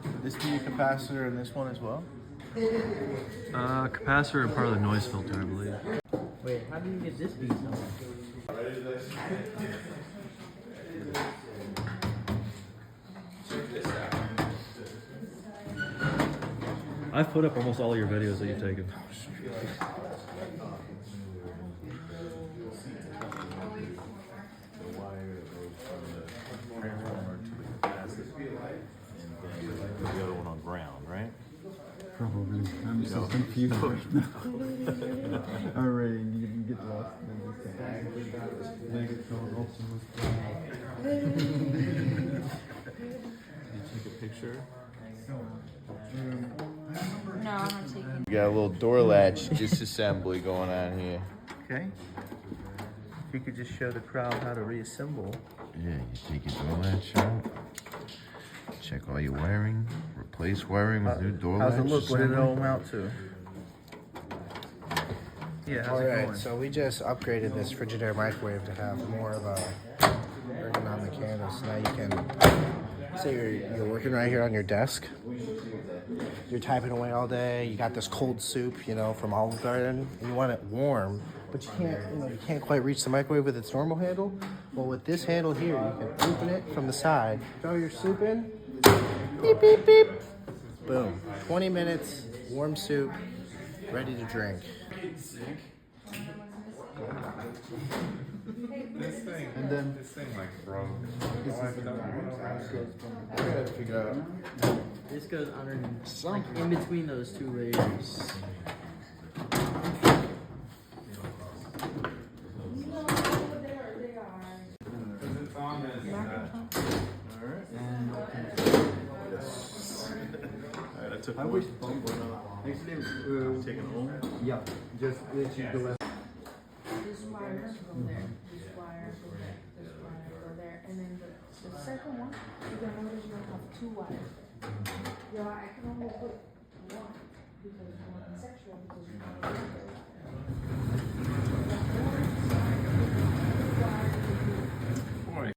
Would this be a capacitor in this one as well? Capacitor and part of the noise filter, I believe. Wait, how do you get this beat on? I've put up almost all of your videos that you've taken. The other one on ground, right? Probably. I'm so confused right now. Alright, you get lost in this. You take a picture. No, I'm not taking. We got a little door latch disassembly going on here. Okay. If you could just show the crowd how to reassemble. Yeah, you take your door latch out. Check all your wiring. Replace wiring with new door latch. How's it look? What did it assembly. all amount to? Yeah, how's it Alright, going? so we just upgraded this Frigidaire microwave to have more of a ergonomic handle. So now you can, say you're working right here on your desk. You're typing away all day. You got this cold soup, from Olive Garden, and you want it warm, but you can't quite reach the microwave with its normal handle. Well, with this handle here, you can open it from the side, throw your soup in, beep, beep, beep. Boom. 20 minutes, warm soup, ready to drink. This thing like broke. I gotta figure out. This goes underneath, like in between those two layers. It's on this. I wish actually taking home. Yeah, just let you go. This wire go there, this wire go there, this wire go there, and then the second one, you're gonna notice you're gonna have two wires. I can only put one because one is sexual because you're not